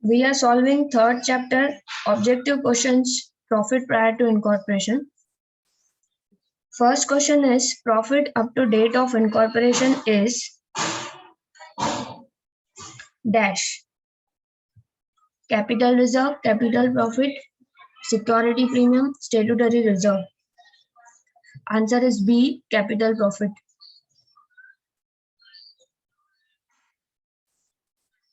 We are solving third chapter, objective questions, profit prior to incorporation. First question is, profit up to date of incorporation is dash. Capital reserve, capital profit, security premium, statutory reserve. Answer is B, capital profit.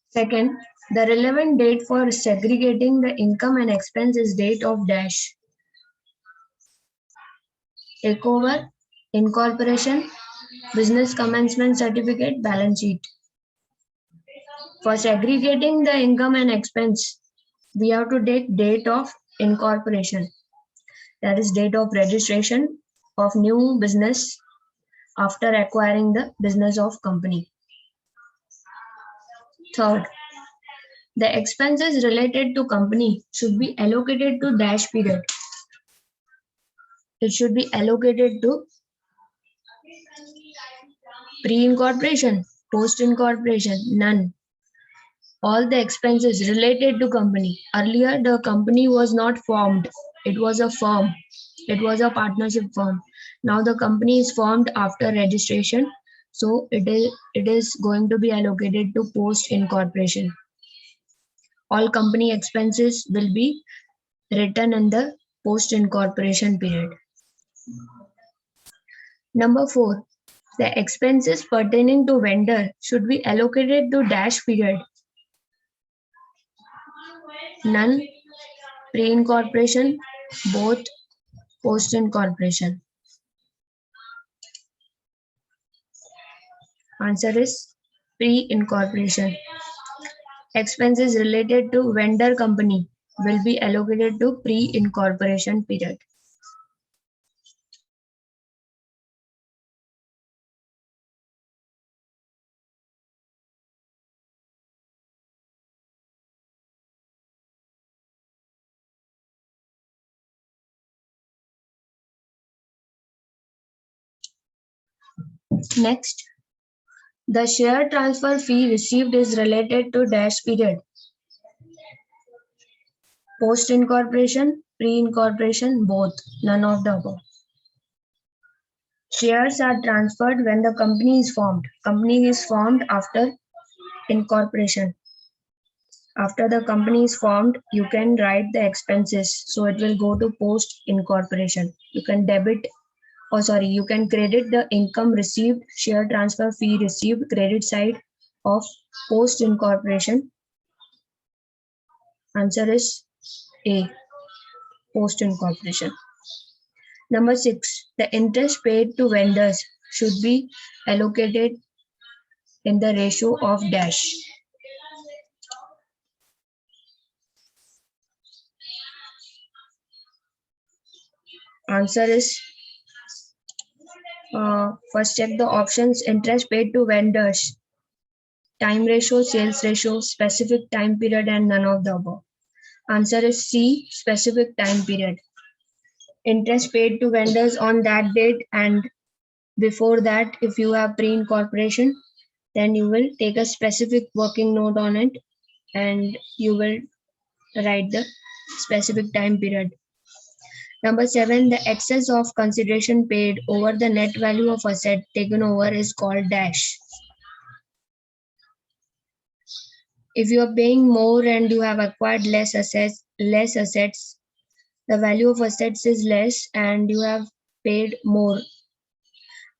Second, the relevant date for segregating the income and expense is date of dash. Takeover, incorporation, business commencement certificate, balance sheet. For segregating the income and expense, we have to take date of incorporation. That is date of registration of new business after acquiring the business of company. Third, the expenses related to company should be allocated to dash period. It should be allocated to pre-incorporation, post-incorporation, none. All the expenses related to company. Earlier, the company was not formed. It was a firm. It was a partnership firm. Now the company is formed after registration. So it is going to be allocated to post-incorporation. All company expenses will be written in the post-incorporation period. Number 4. The expenses pertaining to vendor should be allocated to dash period. None, pre-incorporation, both, post-incorporation. Answer is pre-incorporation. Expenses related to vendor company will be allocated to pre-incorporation period. Next, the share transfer fee received is related to dash period. Post-incorporation, pre-incorporation, both, none of the above. Shares are transferred when the company is formed. Company is formed after incorporation. After the company is formed, you can write the expenses. So it will go to post-incorporation. You can you can credit the income received, share transfer fee received, credit side of post-incorporation. Answer is A, post-incorporation. Number 6, the interest paid to vendors should be allocated in the ratio of dash. Answer is, first check the options, interest paid to vendors, time ratio, sales ratio, specific time period, and none of the above. Answer is C, specific time period. Interest paid to vendors on that date, and before that, if you have pre-incorporation, then you will take a specific working note on it and you will write the specific time period. Number 7, the excess of consideration paid over the net value of asset taken over is called dash. If you are paying more and you have acquired less assets, the value of assets is less and you have paid more.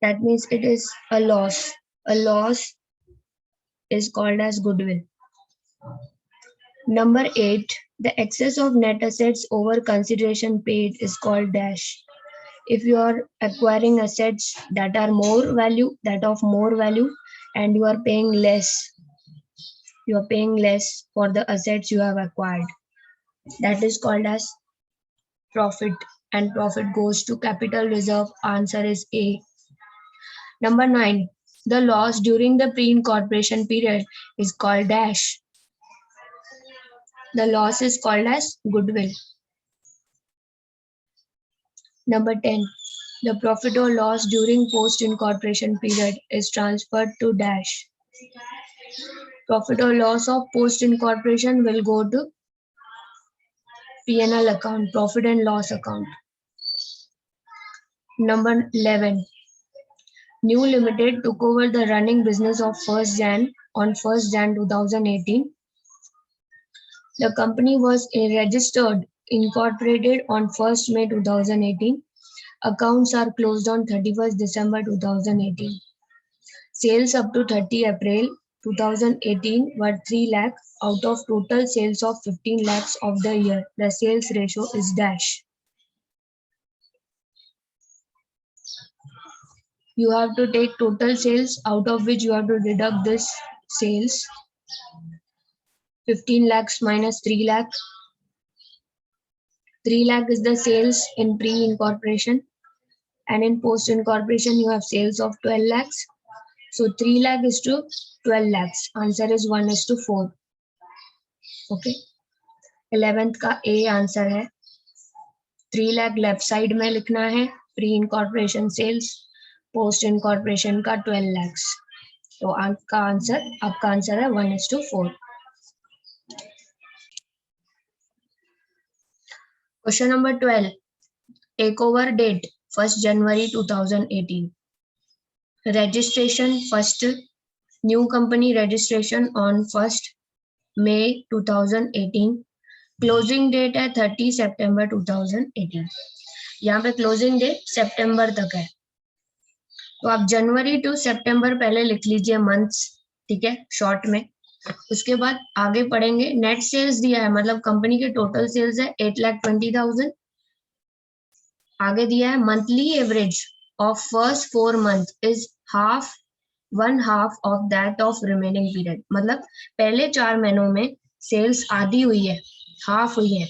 That means it is a loss. A loss is called as goodwill. Number 8, the excess of net assets over consideration paid is called dash. If you are acquiring assets that of more value, and you are paying less, for the assets you have acquired. That is called as profit, and profit goes to capital reserve. Answer is A. Number 9, the loss during the pre-incorporation period is called dash. The loss is called as goodwill. Number 10, the profit or loss during post-incorporation period is transferred to dash. Profit or loss of post incorporation will go to P&L account, profit and loss account. Number 11. New Limited took over the running business of First Jan on 1st Jan 2018. The company was registered, incorporated on 1st May 2018. Accounts are closed on 31st December 2018. Sales up to 30 April 2018 were 3 lakh out of total sales of 15 lakhs of the year. The sales ratio is dash. You have to take total sales, out of which you have to deduct this sales. 15 lakhs minus 3 lakh. 3 lakh is the sales in pre-incorporation, and in post-incorporation you have sales of 12 lakhs. So 3 lakh is to 12 lakhs. Answer is 1:4. Okay. 11th का A answer है. 3 lakh left side में लिखना है. Pre incorporation sales, post incorporation का 12 lakhs. तो आपका answer है 1:4. Question number 12. Takeover date 1st January 2018. Registration first. New company registration on 1st May 2018. Closing date है 30 September 2018. यहाँ पे क्लोजिंग डेट सितंबर तक है, तो आप जनवरी टू सितंबर पहले लिख लीजिए मंथ्स, ठीक है, शॉर्ट में. उसके बाद आगे पढ़ेंगे. नेट सेल्स दिया है, मतलब कंपनी के टोटल सेल्स है 8,20,000. आगे दिया है monthly average of first 4 months is one half of that of remaining period. मतलब पहले 4 महीनों में सेल्स आधी हुई है, हाफ हुई है.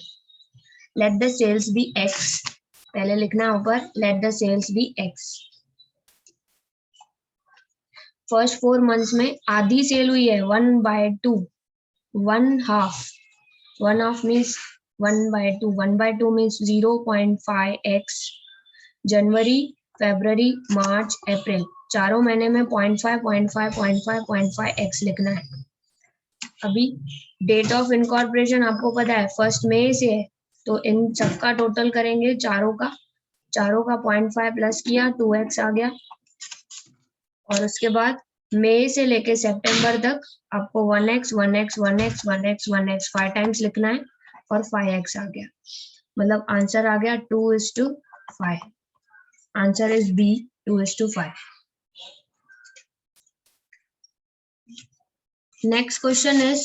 Let the sales be x. पहले लिखना है ऊपर, let the sales be x. First 4 months में आधी सेल हुई है 1/2. 1/2. 1/2 मीन्स 1/2. 1/2 means 0.5x. जनवरी, फरवरी, मार्च, अप्रैल, चारों महीने में 0.5 लिखना है. अभी डेट ऑफ इनकॉर्पोरेशन आपको पता है 1st मई से है, तो इन सबका टोटल करेंगे, चारों का 0.5 प्लस किया 2x आ गया. और उसके बाद मई से लेके सितंबर तक आपको 1x 5 टाइम्स लिखना है और 5x आ गया. मतलब आंसर आ गया 2:5. Answer is B, 2:5. Next question is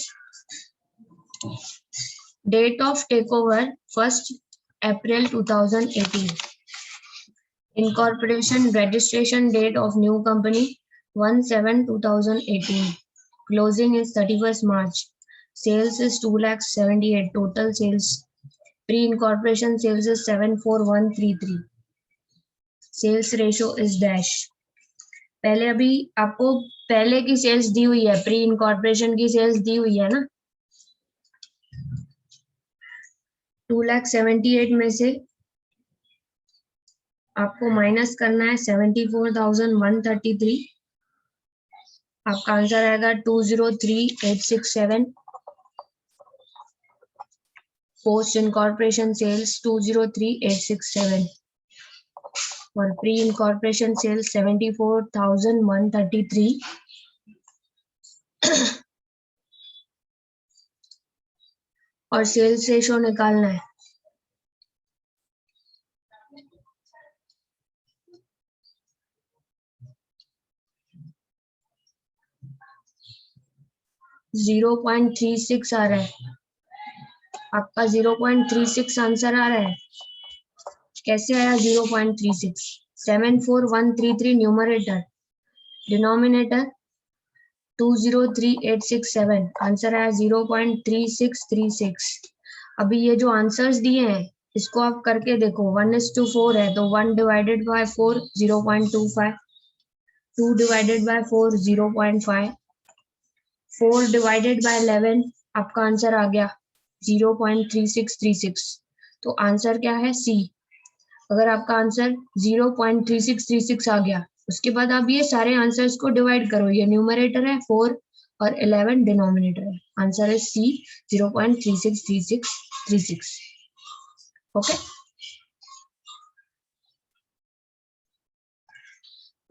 date of takeover 1st April 2018. Incorporation registration date of new company 1/7/2018. Closing is 31st March. Sales is 2,78,000. Total sales pre-incorporation sales is 74133. Sales ratio is dash. पहले अभी आपको पहले की sales दी हुई है, pre incorporation की sales दी हुई है ना. 2,78,000 में से आपको माइनस करना है 74,133. आपका आंसर आएगा 203,867. पोस्ट इनकॉर्पोरेशन सेल्स 203,867 और प्री इनकॉर्पोरेशन सेल्स 74,133. और सेल्स रेशो निकालना है. .36 आ रहा है आपका. 0.36 आंसर आ रहा है. कैसे आया 0.36? 74,133 न्यूमरेटर, डिनोमिनेटर 203,867. आंसर आया 0.3636. अभी ये जो आंसर्स दिए हैं इसको आप करके देखो. 1:4 है, तो 1 divided by 4 0.25. 2 divided by 4 0.5. 4 divided by 11 आपका आंसर आ गया 0.3636. तो आंसर क्या है? सी. अगर आपका आंसर 0.3636 आ गया, उसके बाद आप ये सारे आंसर्स को डिवाइड करो. ये न्यूमरेटर है 4 और 11 डिनोमिनेटर है. Answer is C 0.363636. Okay.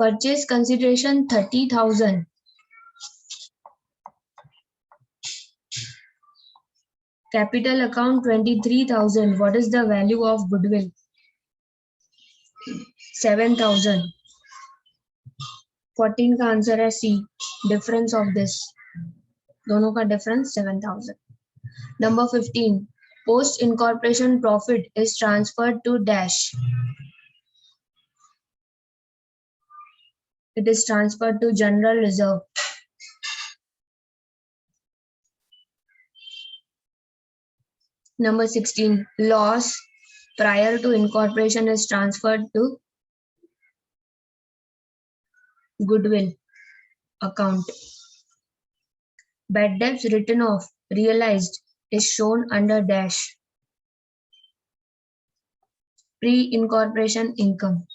Purchase consideration 30,000. Capital account 23,000. What is the value of goodwill? 7,000. 14 का आंसर है सी. डिफरेंस ऑफ दिस, दोनों का difference 7,000. Number 15. Post incorporation profit is transferred to dash. It is transferred to general reserve. Number 16. Loss prior to incorporation is transferred to goodwill account. Bad debts written off realized is shown under dash. Pre-incorporation income.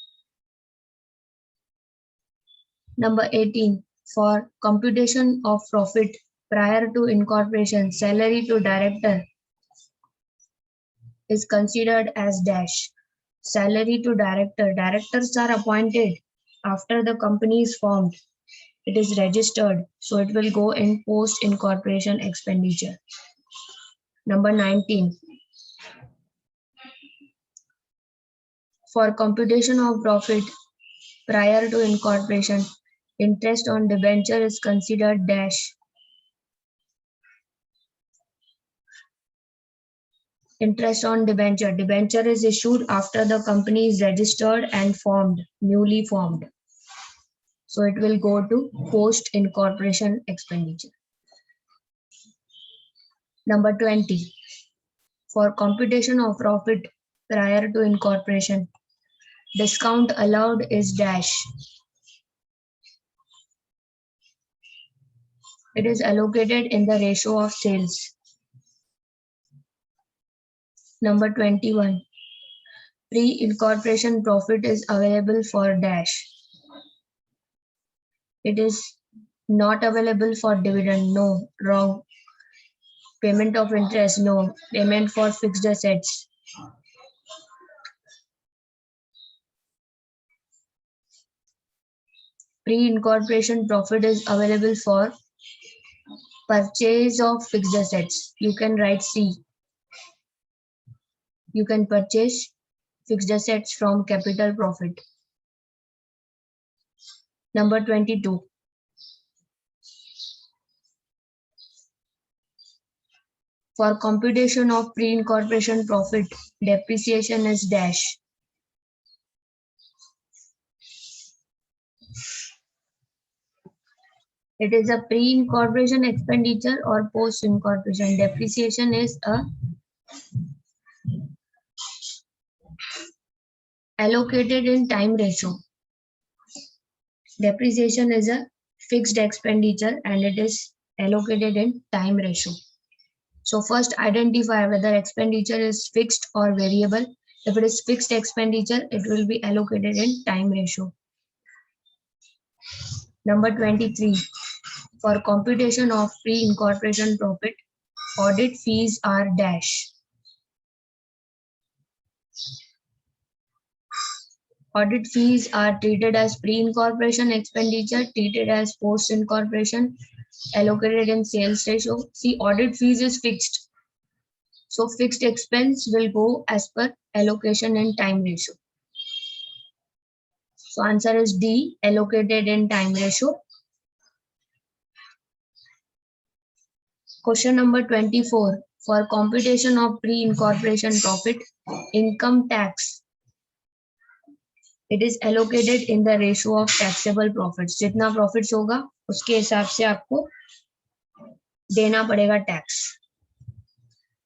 Number 18. For computation of profit prior to incorporation, salary to director is considered as dash. Salary to director. Directors are appointed after the company is formed. It is registered, so it will go in post-incorporation expenditure. Number 19. For computation of profit prior to incorporation, interest on debenture is considered dash. Interest on debenture. Debenture is issued after the company is registered and formed, newly formed. So it will go to post-incorporation expenditure. Number 20. For computation of profit prior to incorporation, discount allowed is dash. It is allocated in the ratio of sales. Number 21. Pre-incorporation profit is available for dash. It is not available for dividend. No. Wrong. Payment of interest. No. Payment for fixed assets. Pre-incorporation profit is available for purchase of fixed assets. You can write C. You can purchase fixed assets from capital profit. Number 22. For computation of pre-incorporation profit, depreciation is dash. It is a pre-incorporation expenditure or post-incorporation. Depreciation is a allocated in time ratio. Depreciation is a fixed expenditure and it is allocated in time ratio. So first identify whether expenditure is fixed or variable. If it is fixed expenditure, it will be allocated in time ratio. Number 23. For computation of pre-incorporation profit, audit fees are dash. Audit fees are treated as pre-incorporation expenditure, treated as post-incorporation, allocated in sales ratio. See, audit fees is fixed. So fixed expense will go as per allocation in time ratio. So answer is D, allocated in time ratio. Question number 24. For computation of pre-incorporation profit, income tax, it is allocated in the ratio of taxable profits. जितना profits होगा उसके हिसाब से आपको देना पड़ेगा tax.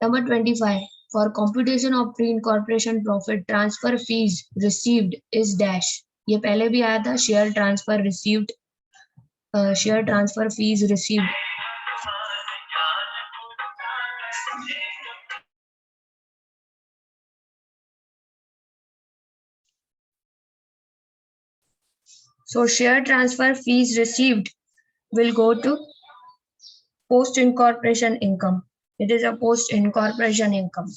Number 25. For computation of pre-incorporation profit, transfer fees received is dash. ये पहले भी आया था, share transfer received, share transfer fees received. So share transfer fees received will go to post incorporation income. It is a post incorporation income.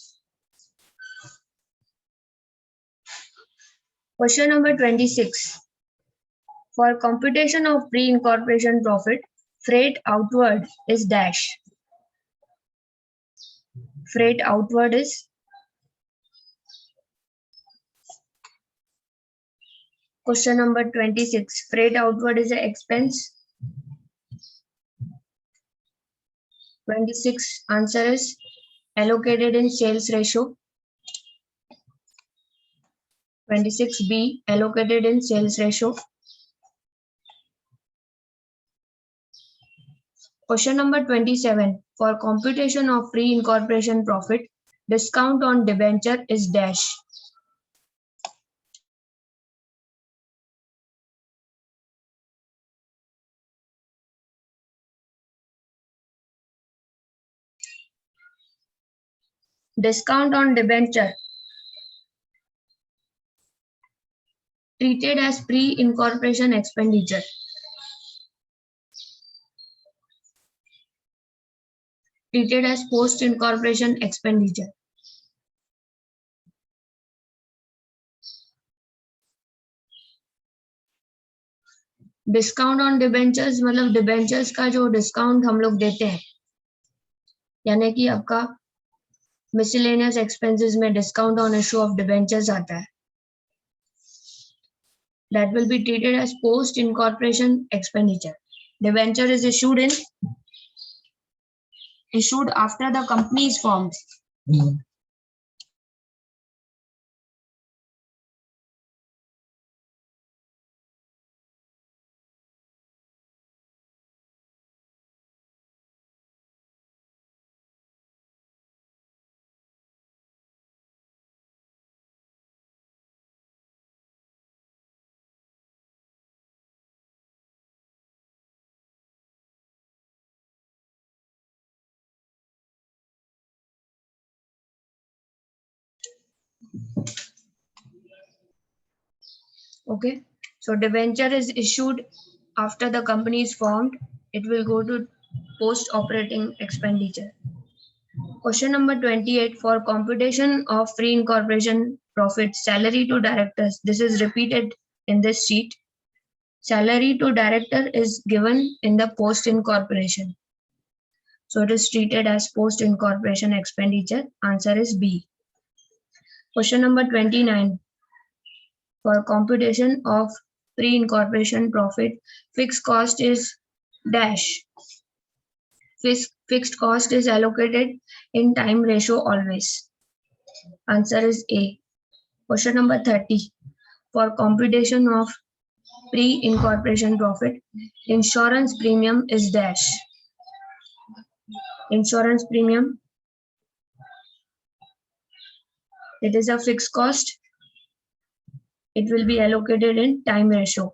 Question number 26. For computation of pre-incorporation profit, freight outward is dash. Freight outward is. Question number 26. Freight outward is an expense. 26. Answer is allocated in sales ratio. 26B, allocated in sales ratio. Question number 27. For computation of pre-incorporation profit, discount on debenture is dash. Discount on debenture treated as pre-incorporation expenditure. Treated as post-incorporation expenditure. Discount on debentures मतलब debentures का जो discount हम लोग देते हैं, यानी कि आपका मिसलेनियस एक्सपेंसेस में discount on issue of debentures आता है. That will be treated as post incorporation expenditure. Debenture is issued after the company is formed. Okay, so debenture is issued after the company is formed. It will go to post operating expenditure. Question number 28. For computation of free incorporation profit, salary to directors. This is repeated in this sheet. Salary to director is given in the post incorporation. So it is treated as post incorporation expenditure. Answer is B. Question number 29. For computation of pre-incorporation profit, fixed cost is dash. Fixed cost is allocated in time ratio always. Answer is A. Question number 30. For computation of pre-incorporation profit, insurance premium is dash. Insurance premium, it is a fixed cost. It will be allocated in time ratio.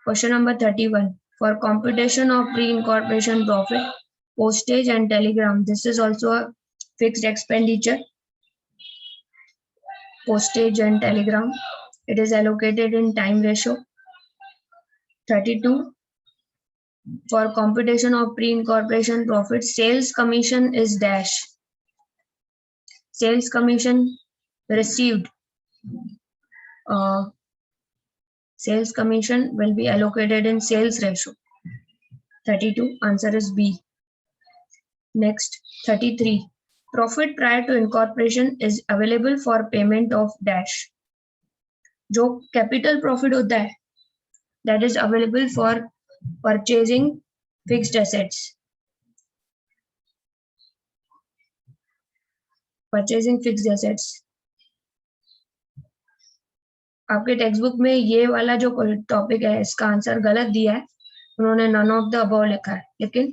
Question number 31. For computation of pre-incorporation profit, postage and telegram. This is also a fixed expenditure. Postage and telegram. It is allocated in time ratio. 32. For computation of pre-incorporation profit, sales commission is dash. Sales commission received. Sales commission will be allocated in sales ratio. 32. Answer is B. Next, 33. Profit prior to incorporation is available for payment of dash. जो capital profit होता है, that is available for purchasing fixed assets. Purchasing fixed assets. आपके text book में ये वाला जो topic है इसका आंसर गलत दिया है, उन्होंने नन ऑफ द अबव लिखा है, लेकिन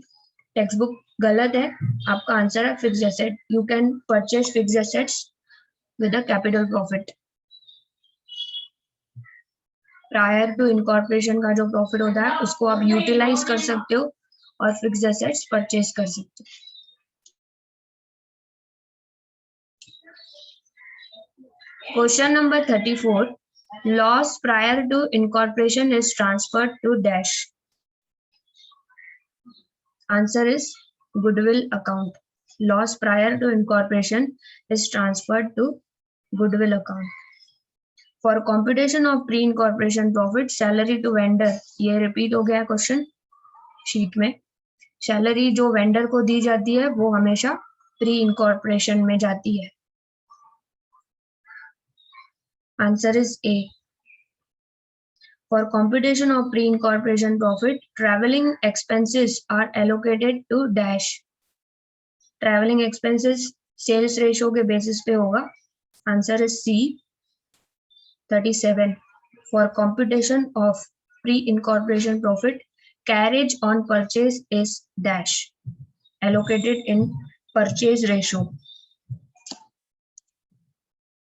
टेक्स्ट बुक गलत है. आपका आंसर है fixed asset. You can purchase fixed assets with a capital profit. Prior to incorporation का जो प्रॉफिट होता है उसको आप यूटिलाइज कर सकते हो और फिक्स्ड एसेट्स परचेज कर सकते हो. Question number 34. Loss prior to incorporation is transferred to dash. Answer is goodwill account. Loss prior to incorporation is transferred to goodwill account. For computation of pre-incorporation profit, salary to vendor, ये repeat हो गया question sheet में. Salary जो vendor को दी जाती है वो हमेशा प्री इनकॉर्पोरेशन में जाती है. Answer is a. For computation of pre-incorporation profit, traveling expenses are allocated to dash. Traveling expenses sales ratio के basis पे होगा. Answer is C. 37. For computation of pre-incorporation profit, carriage on purchase is dash. Allocated in purchase ratio.